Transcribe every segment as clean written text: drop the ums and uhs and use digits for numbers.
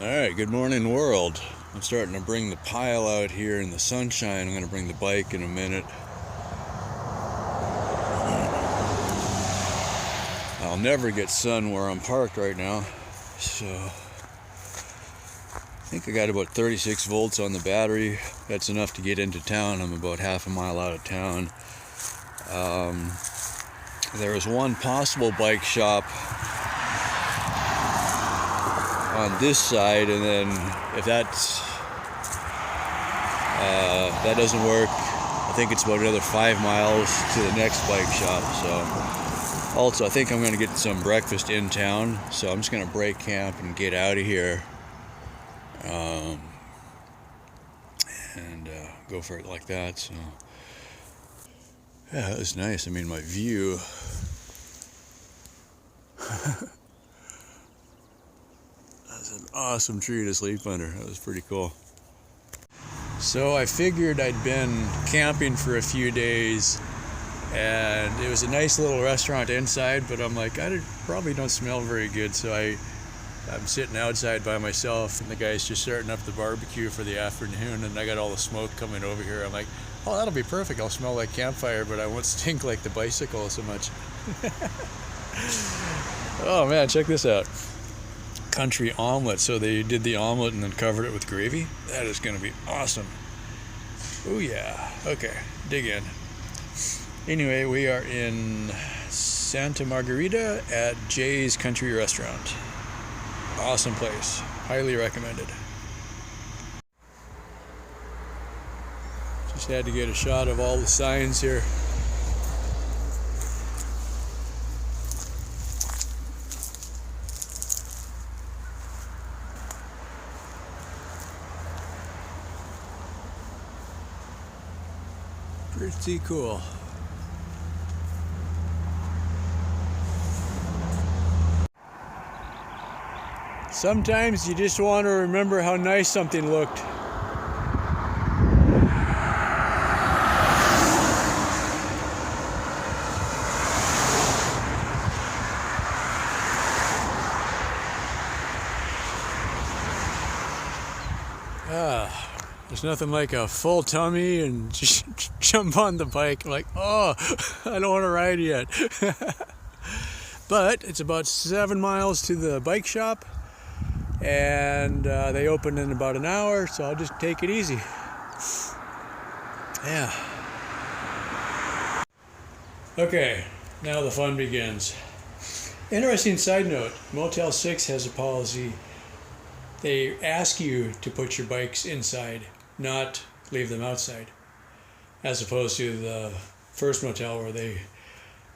Alright, good morning world. I'm starting to bring the pile out here in the sunshine. I'm going to bring the bike in a minute. I'll never get sun where I'm parked right now. So I think I got about 36 volts on the battery. That's enough to get into town. I'm about half a mile out of town. There is one possible bike shop on this side, and then if that doesn't work, I think it's about another 5 miles to the next bike shop. So also I think I'm going to get some breakfast in town, so I'm just going to break camp and get out of here and go for it like that. So yeah, that was nice. I mean, my view that's an awesome tree to sleep under. That was pretty cool. So I figured I'd been camping for a few days, and it was a nice little restaurant inside, but I'm like, probably don't smell very good, so I'm sitting outside by myself, and the guy's just starting up the barbecue for the afternoon, and I got all the smoke coming over here. I'm like, oh, that'll be perfect. I'll smell like campfire, but I won't stink like the bicycle so much. Oh man, check this out. Country omelet. So they did the omelet and then covered it with gravy. That is going to be awesome. Oh yeah. Okay, dig in. Anyway, we are in Santa Margarita at Jay's Country Restaurant. Awesome place. Highly recommended. Just had to get a shot of all the signs here. Pretty cool. Sometimes you just want to remember how nice something looked. There's nothing like a full tummy and just jump on the bike like, oh, I don't want to ride yet. But it's about 7 miles to the bike shop, and they open in about an hour, so I'll just take it easy. Yeah. Okay, now the fun begins. Interesting side note, Motel 6 has a policy. They ask you to put your bikes inside, not leave them outside, as opposed to the first motel where they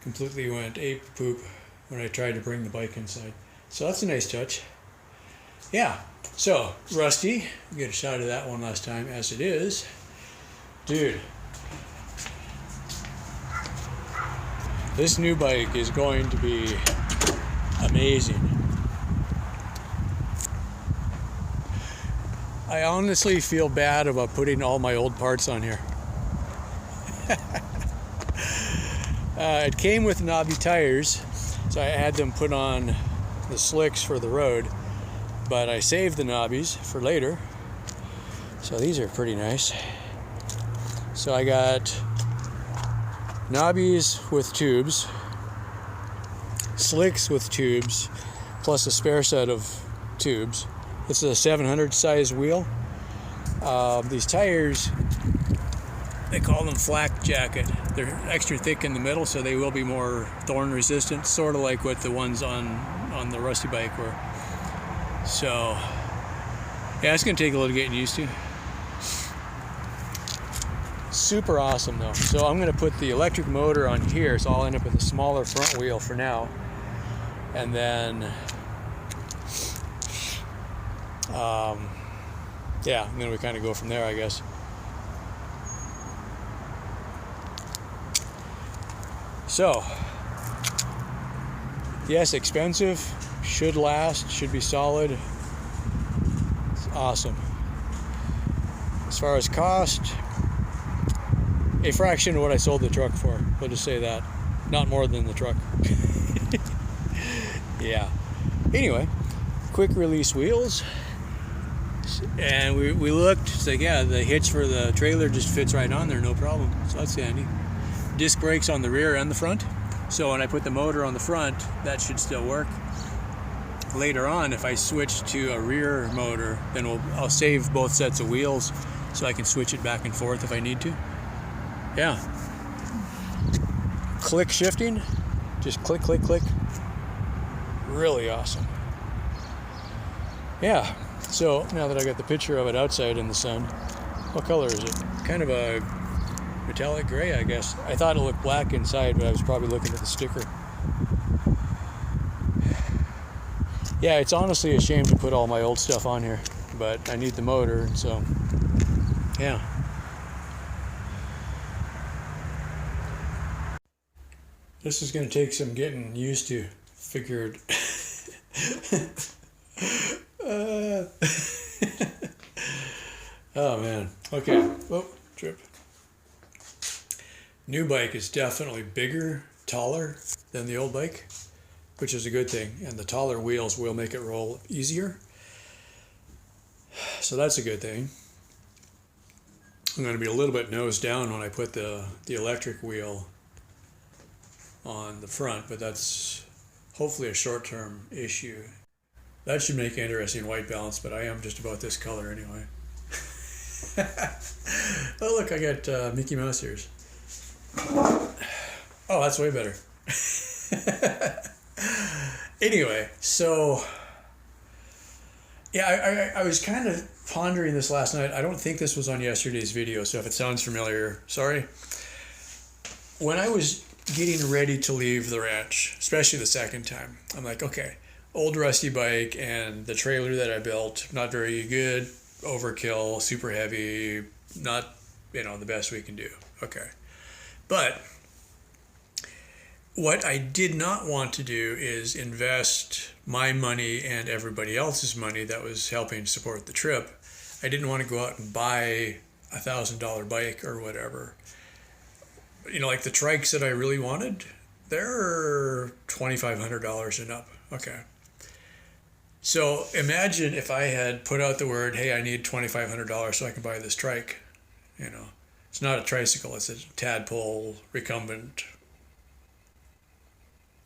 completely went ape poop when I tried to bring the bike inside. So that's a nice touch. Yeah, so Rusty, get a shot of that one last time as it is. Dude, this new bike is going to be amazing. I honestly feel bad about putting all my old parts on here. It came with knobby tires, so I had them put on the slicks for the road, but I saved the knobbies for later. So these are pretty nice. So I got knobbies with tubes, slicks with tubes, plus a spare set of tubes. This is a 700 size wheel. These tires, they call them flak jacket. They're extra thick in the middle, so they will be more thorn resistant, sort of like what the ones on the Rusty bike were. So yeah, it's gonna take a little getting used to. Super awesome though. So I'm gonna put the electric motor on here, so I'll end up with a smaller front wheel for now, and then yeah, and then we kind of go from there, I guess. So, yes, expensive, should last, should be solid. It's awesome. As far as cost, a fraction of what I sold the truck for. We'll just say that. Not more than the truck. Yeah. Anyway, quick release wheels. And we looked, it's like, yeah, the hitch for the trailer just fits right on there, no problem. So that's handy. Disc brakes on the rear and the front. So when I put the motor on the front, that should still work. Later on, if I switch to a rear motor, then I'll save both sets of wheels so I can switch it back and forth if I need to. Yeah. Click shifting, just click, click, click. Really awesome. Yeah, so now that I got the picture of it outside in the sun, what color is it? Kind of a metallic gray, I guess. I thought it looked black inside, but I was probably looking at the sticker. Yeah, it's honestly a shame to put all my old stuff on here, but I need the motor, so yeah. This is going to take some getting used to. Figured. Oh man. Okay. Oh, trip. New bike is definitely bigger, taller than the old bike, which is a good thing. And the taller wheels will make it roll easier. So that's a good thing. I'm going to be a little bit nose down when I put the electric wheel on the front, but that's hopefully a short-term issue. That should make interesting white balance, but I am just about this color anyway. Oh look, I got Mickey Mouse ears. Oh, that's way better. Anyway, so yeah, I was kind of pondering this last night. I don't think this was on yesterday's video, so if it sounds familiar, sorry. When I was getting ready to leave the ranch, especially the second time, I'm like, okay, old rusty bike and the trailer that I built, not very good, overkill, super heavy, not, the best we can do. Okay. But what I did not want to do is invest my money and everybody else's money that was helping support the trip. I didn't want to go out and buy $1,000 bike or whatever. Like the trikes that I really wanted, they're $2,500 and up. Okay. So imagine if I had put out the word, hey, I need $2,500 so I can buy this trike. It's not a tricycle, it's a tadpole recumbent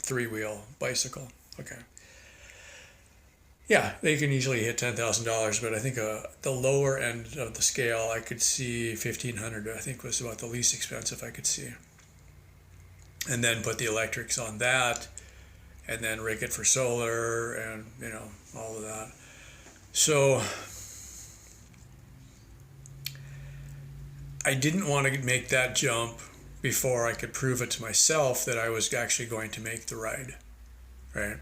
3-wheel bicycle. Okay. Yeah, they can easily hit $10,000, but I think the lower end of the scale, I could see $1,500. I think was about the least expensive I could see. And then put the electrics on that, and then rig it for solar, and all of that. So I didn't want to make that jump before I could prove it to myself that I was actually going to make the ride, right?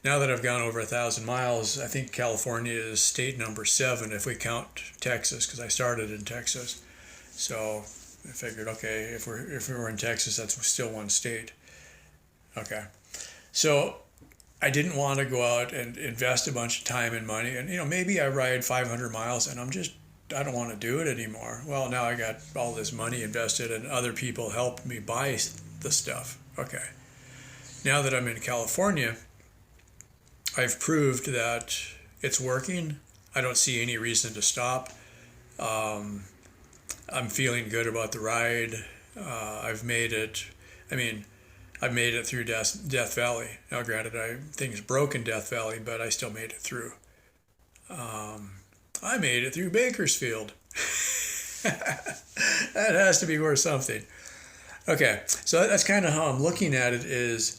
Now that I've gone over 1,000 miles, I think California is state number 7 if we count Texas, because I started in Texas. So I figured, okay, if we were in Texas, that's still one state. Okay. So I didn't want to go out and invest a bunch of time and money. And, maybe I ride 500 miles and I don't want to do it anymore. Well, now I got all this money invested and other people helped me buy the stuff. Okay. Now that I'm in California, I've proved that it's working. I don't see any reason to stop. I'm feeling good about the ride. I've made it. I've made it through Death Valley. Now, granted, things broke in Death Valley, but I still made it through. I made it through Bakersfield. That has to be worth something. Okay, so that's kind of how I'm looking at it is,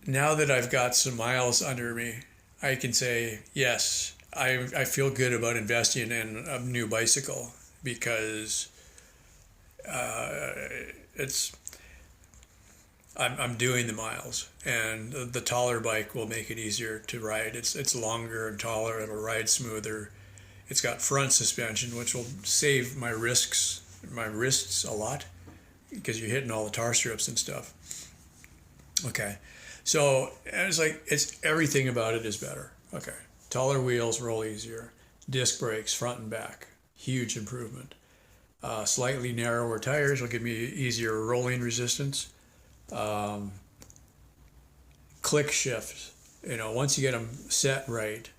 now that I've got some miles under me, I can say, yes, I feel good about investing in a new bicycle because I'm doing the miles, and the taller bike will make it easier to ride. It's longer and taller. It'll ride smoother. It's got front suspension, which will save my wrists a lot because you're hitting all the tar strips and stuff. Okay. So it's everything about it is better. Okay. Taller wheels, roll easier. Disc brakes, front and back. Huge improvement. Slightly narrower tires will give me easier rolling resistance. Click shift. Once you get them set right,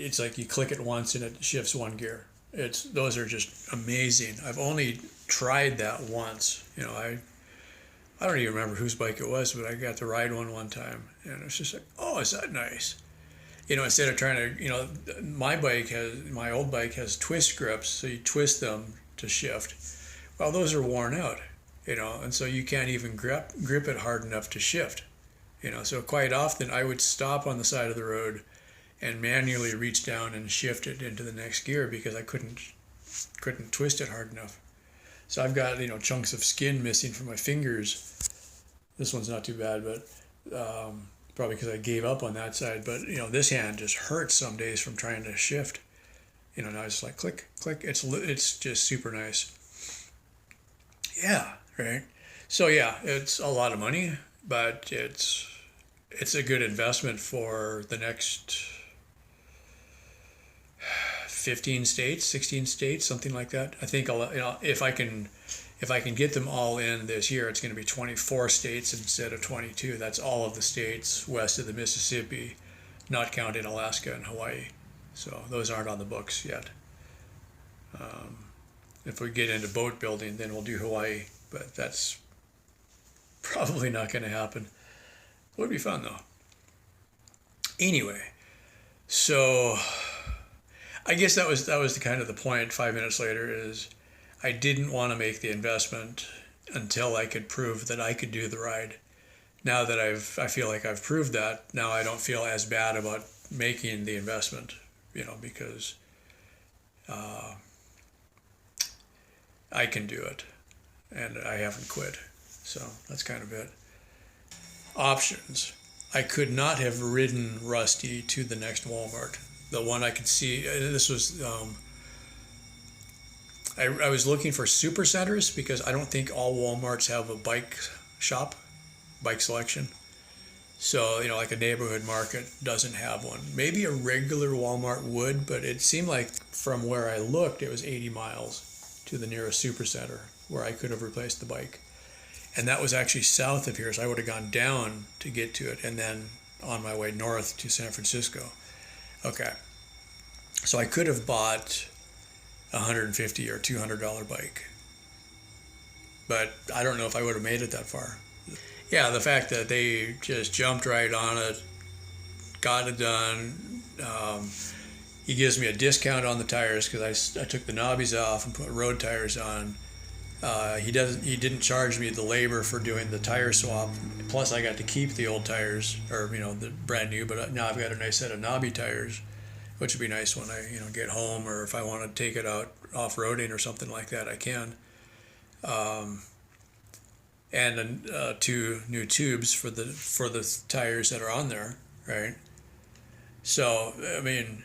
it's like you click it once and it shifts one gear. Those are just amazing. I've only tried that once. I don't even remember whose bike it was, but I got to ride one time, and it's just like, oh, is that nice? Instead of trying to, my old bike has twist grips, so you twist them to shift. Well, those are worn out, and so you can't even grip it hard enough to shift. So quite often I would stop on the side of the road and manually reach down and shift it into the next gear because I couldn't twist it hard enough. So I've got chunks of skin missing from my fingers. This one's not too bad, but probably because I gave up on that side. But this hand just hurts some days from trying to shift. Now it's like click, click. It's just super nice. Yeah, right. So yeah, it's a lot of money, but it's a good investment for the next 15 states, 16 states, something like that. I think if I can get them all in this year, it's going to be 24 states instead of 22. That's all of the states west of the Mississippi, not counting Alaska and Hawaii. So those aren't on the books yet. If we get into boat building, then we'll do Hawaii, but that's probably not going to happen. It would be fun though. Anyway, so I guess that was the kind of the point 5 minutes later is I didn't want to make the investment until I could prove that I could do the ride. Now that I feel like I've proved that, now I don't feel as bad about making the investment, because I can do it and I haven't quit. So that's kind of it. Options. I could not have ridden Rusty to the next Walmart. The one I could see, this was, I was looking for supercenters because I don't think all Walmarts have a bike shop, bike selection. So, like a neighborhood market doesn't have one. Maybe a regular Walmart would, but it seemed like from where I looked, it was 80 miles to the nearest supercenter where I could have replaced the bike. And that was actually south of here, so I would have gone down to get to it and then on my way north to San Francisco. Okay, so I could have bought a $150 or $200 bike, but I don't know if I would have made it that far. Yeah, the fact that they just jumped right on it, got it done. He gives me a discount on the tires because I took the knobbies off and put road tires on. He didn't charge me the labor for doing the tire swap. Plus, I got to keep the old tires, or the brand new. But now I've got a nice set of knobby tires, which would be nice when I get home, or if I want to take it out off-roading or something like that, I can. And 2 new tubes for the tires that are on there, right? So I mean,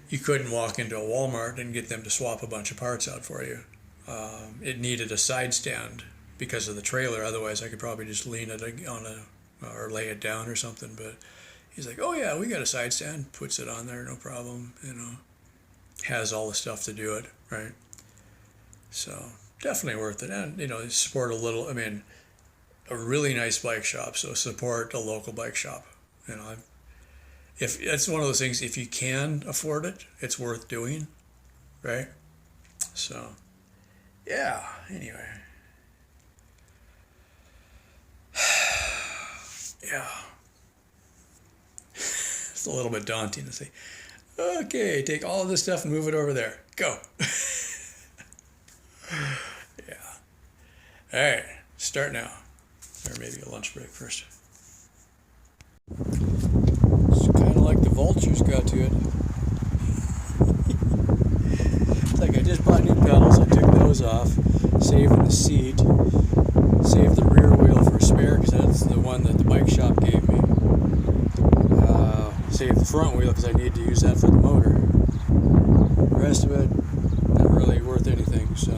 you couldn't walk into a Walmart and get them to swap a bunch of parts out for you. It needed a side stand because of the trailer. Otherwise, I could probably just lean it on or lay it down or something. But he's like, "Oh yeah, we got a side stand." Puts it on there, no problem. Has all the stuff to do it, right? So definitely worth it, and support a little. I mean, a really nice bike shop. So support a local bike shop. If it's one of those things, if you can afford it, it's worth doing, right? So. Yeah, anyway. Yeah. It's a little bit daunting to say, okay, take all of this stuff and move it over there. Go. Yeah. All right, start now. Or maybe a lunch break first. It's kind of like the vultures got to it. Like I just bought new pedals, I took those off, saved the seat, saved the rear wheel for a spare because that's the one that the bike shop gave me. Saved the front wheel because I need to use that for the motor. The rest of it, not really worth anything. So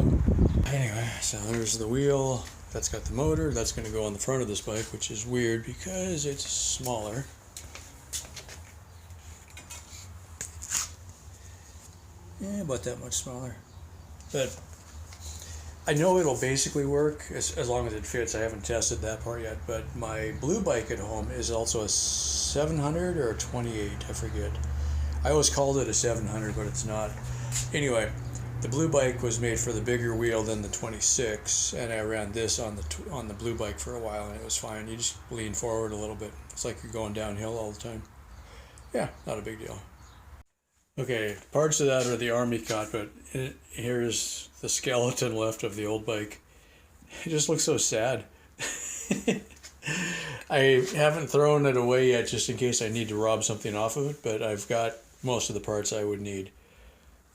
anyway, so there's the wheel, that's got the motor, that's going to go on the front of this bike, which is weird because it's smaller. Yeah, about that much smaller. But I know it'll basically work as long as it fits. I haven't tested that part yet. But my blue bike at home is also a 700 or a 28, I forget. I always called it a 700, but it's not. Anyway, the blue bike was made for the bigger wheel than the 26, and I ran this on the blue bike for a while, and it was fine. You just lean forward a little bit. It's like you're going downhill all the time. Yeah, not a big deal. Okay, parts of that are the army cut, but here's the skeleton left of the old bike. It just looks so sad. I haven't thrown it away yet just in case I need to rob something off of it, but I've got most of the parts I would need.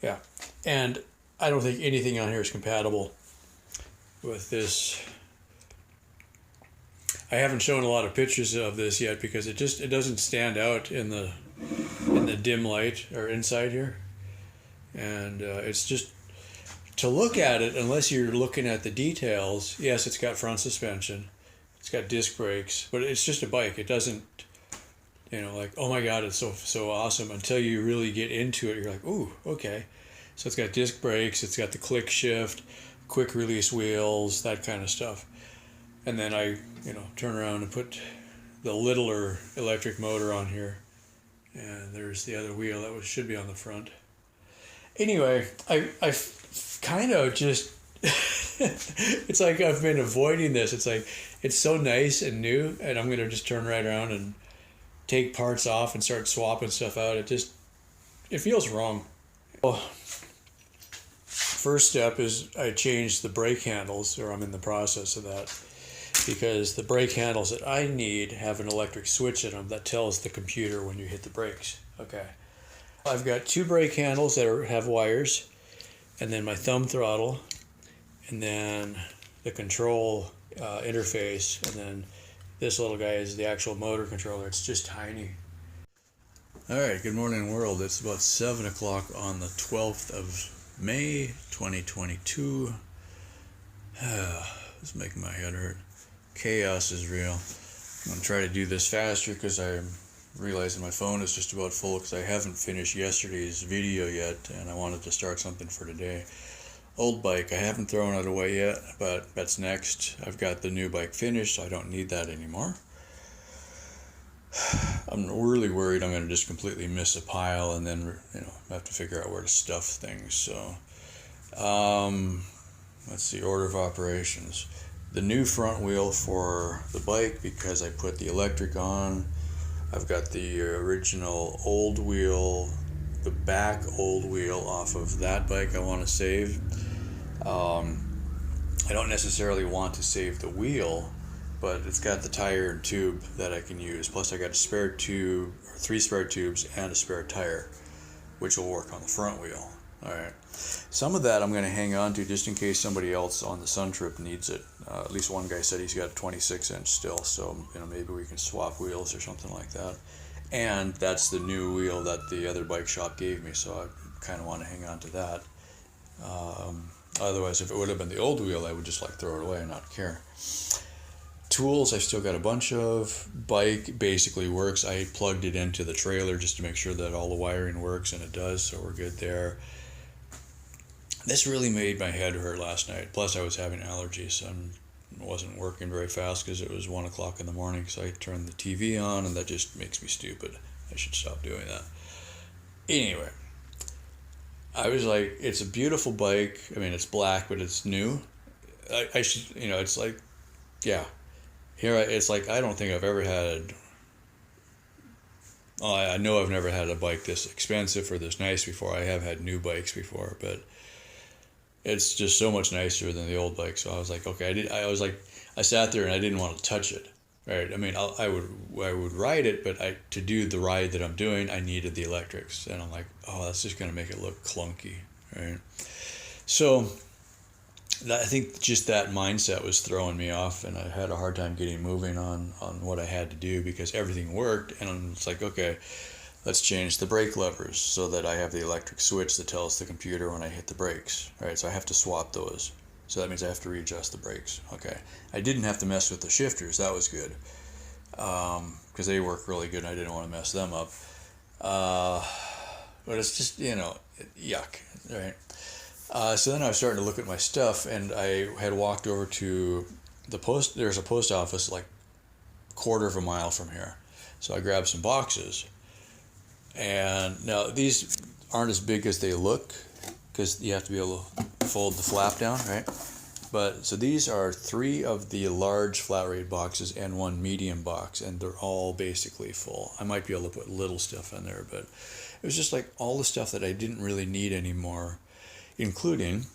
Yeah, and I don't think anything on here is compatible with this. I haven't shown a lot of pictures of this yet because it doesn't stand out in the dim light or inside here, and it's just to look at it unless you're looking at the details. Yes, it's got front suspension, it's got disc brakes, but it's just a bike. It doesn't, like, oh my god, it's so awesome, until you really get into it. You're like, ooh, okay. So it's got disc brakes, it's got the click shift, quick release wheels, that kind of stuff. And then I turn around and put the littler electric motor on here, and there's the other wheel that should be on the front. Anyway, I kind of just it's like I've been avoiding this. It's like it's so nice and new, and I'm gonna just turn right around and take parts off and start swapping stuff out. It feels wrong. Well, first step is I changed the brake handles, or I'm in the process of that, because the brake handles that I need have an electric switch in them that tells the computer when you hit the brakes. Okay. I've got two brake handles that have wires, and then my thumb throttle, and then the control interface, and then this little guy is the actual motor controller. It's just tiny. All right, good morning, world. It's about 7 o'clock on the 12th of May, 2022. It's making my head hurt. Chaos is real. I'm going to try to do this faster because I'm realizing my phone is just about full because I haven't finished yesterday's video yet, and I wanted to start something for today. Old bike, I haven't thrown it away yet, but that's next. I've got the new bike finished, so I don't need that anymore. I'm really worried I'm going to just completely miss a pile and then have to figure out where to stuff things. So let's see, order of operations. The new front wheel for the bike, because I put the electric on. I've got the original old wheel, the back old wheel off of that bike I want to save. I don't necessarily want to save the wheel, but it's got the tire and tube that I can use. Plus I got a spare tube, or 3 spare tubes and a spare tire, which will work on the front wheel. All right. Some of that I'm going to hang on to just in case somebody else on the Sun Trip needs it. At least one guy said he's got a 26-inch still, so maybe we can swap wheels or something like that. And that's the new wheel that the other bike shop gave me, so I kind of want to hang on to that. Otherwise, if it would have been the old wheel, I would just throw it away and not care. Tools, I still got a bunch of. Bike basically works. I plugged it into the trailer just to make sure that all the wiring works, and it does, so we're good there. This really made my head hurt last night. Plus, I was having allergies. I wasn't working very fast because it was 1 o'clock in the morning, so I turned the TV on, and that just makes me stupid. I should stop doing that. Anyway, I was like, it's a beautiful bike. I mean, it's black, but it's new. I should, it's like, yeah. It's like, I don't think I've ever had, I know I've never had a bike this expensive or this nice before. I have had new bikes before, but it's just so much nicer than the old bike. So I was like, okay, I sat there and I didn't want to touch it. Right. I mean, I would ride it, but to do the ride that I'm doing, I needed the electrics. And I'm like, oh, that's just going to make it look clunky. Right. So I think just that mindset was throwing me off, and I had a hard time getting moving on what I had to do because everything worked. And it's like, okay, let's change the brake levers so that I have the electric switch that tells the computer when I hit the brakes. Right. So I have to swap those. So that means I have to readjust the brakes. Okay. I didn't have to mess with the shifters. That was good. Because they work really good and I didn't want to mess them up. But it's just, yuck. Right. So then I was starting to look at my stuff, and I had walked over to the post. There's a post office like 1/4 of a mile from here. So I grabbed some boxes. And now these aren't as big as they look because you have to be able to fold the flap down, right? But so these are 3 of the large flat rate boxes and 1 medium box, and they're all basically full. I might be able to put little stuff in there, but it was just like all the stuff that I didn't really need anymore, including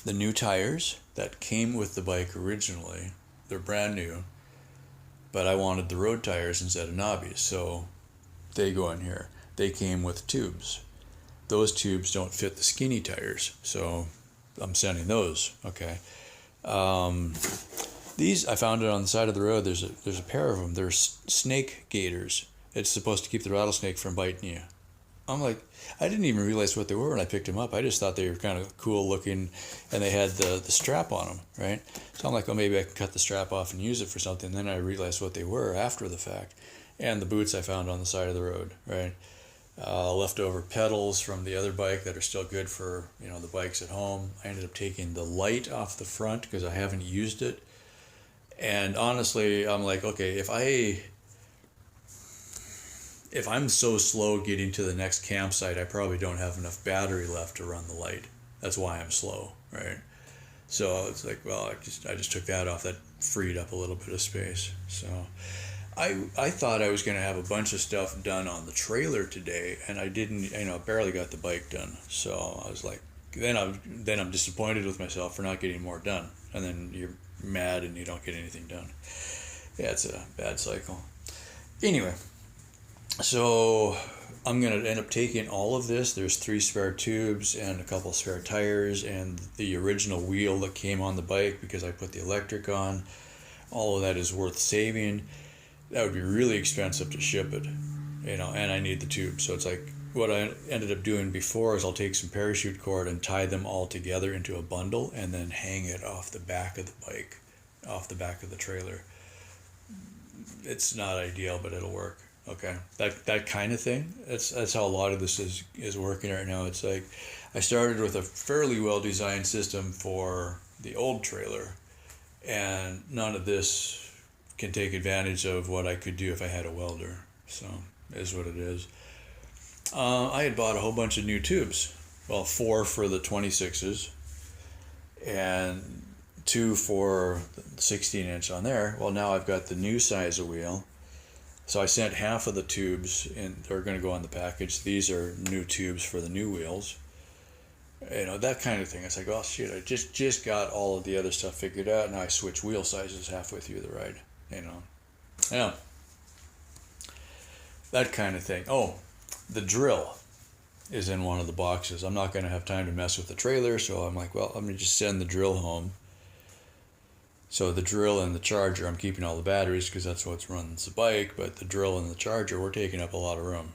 the new tires that came with the bike originally. They're brand new, but I wanted the road tires instead of knobbies, so they go in here. They came with tubes. Those tubes don't fit the skinny tires, so I'm sending those. Okay. These I found it on the side of the road. There's a pair of them. They're snake gaiters. It's supposed to keep the rattlesnake from biting you. I'm like, I didn't even realize what they were when I picked them up. I just thought they were kind of cool looking, and they had the strap on them, right? So I'm like, well, maybe I can cut the strap off and use it for something. And then I realized what they were after the fact. And the boots I found on the side of the road, right? Leftover pedals from the other bike that are still good for, the bikes at home. I ended up taking the light off the front because I haven't used it. And honestly, I'm like, okay, if I'm so slow getting to the next campsite, I probably don't have enough battery left to run the light. That's why I'm slow, right? So it's like, well, I just took that off. That freed up a little bit of space. So I thought I was going to have a bunch of stuff done on the trailer today, and I didn't. Barely got the bike done. So I was like, then I'm disappointed with myself for not getting more done, and then you're mad and you don't get anything done. Yeah, it's a bad cycle. Anyway, so I'm going to end up taking all of this. There's 3 spare tubes and a couple spare tires and the original wheel that came on the bike because I put the electric on. All of that is worth saving. That would be really expensive to ship it, and I need the tube. So it's like what I ended up doing before is I'll take some parachute cord and tie them all together into a bundle and then hang it off the back of the bike, off the back of the trailer. It's not ideal, but it'll work. Okay, that kind of thing. That's how a lot of this is working right now. It's like I started with a fairly well designed system for the old trailer, and none of this can take advantage of what I could do if I had a welder. So it is what it is. I had bought a whole bunch of new tubes. Well, 4 for the 26s and 2 for the 16 inch on there. Well, now I've got the new size of wheel. So I sent half of the tubes, and they're going to go on the package. These are new tubes for the new wheels. That kind of thing. It's like, oh shit, I just got all of the other stuff figured out, and I switch wheel sizes halfway through the ride. Yeah, that kind of thing. Oh, the drill is in one of the boxes. I'm not going to have time to mess with the trailer, so I'm like, well, let me just send the drill home. So the drill and the charger, I'm keeping all the batteries because that's what runs the bike, but the drill and the charger, we're taking up a lot of room.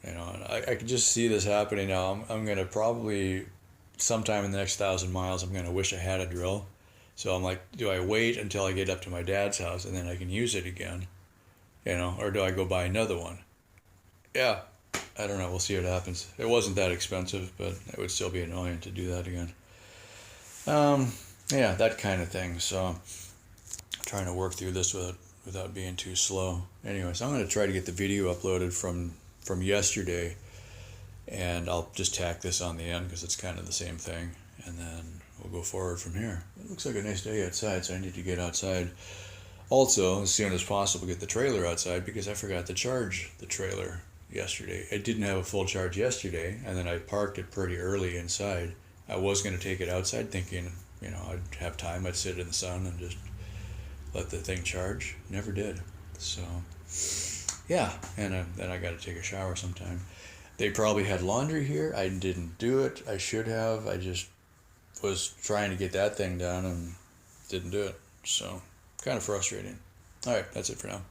And I can just see this happening now. I'm going to probably, sometime in the next 1,000 miles, I'm going to wish I had a drill. So I'm like, do I wait until I get up to my dad's house and then I can use it again? Or do I go buy another one? Yeah, I don't know. We'll see what happens. It wasn't that expensive, but it would still be annoying to do that again. Yeah, that kind of thing. So I'm trying to work through this without being too slow. Anyway, so I'm going to try to get the video uploaded from yesterday, and I'll just tack this on the end because it's kind of the same thing, and then we'll go forward from here. It looks like a nice day outside, so I need to get outside. Also, as soon as possible, get the trailer outside because I forgot to charge the trailer yesterday. It didn't have a full charge yesterday, and then I parked it pretty early inside. I was going to take it outside thinking, I'd have time. I'd sit in the sun and just let the thing charge. Never did. So, yeah, and then I got to take a shower sometime. They probably had laundry here. I didn't do it. I should have. I just was trying to get that thing done and didn't do it. So, kind of frustrating. All right, that's it for now.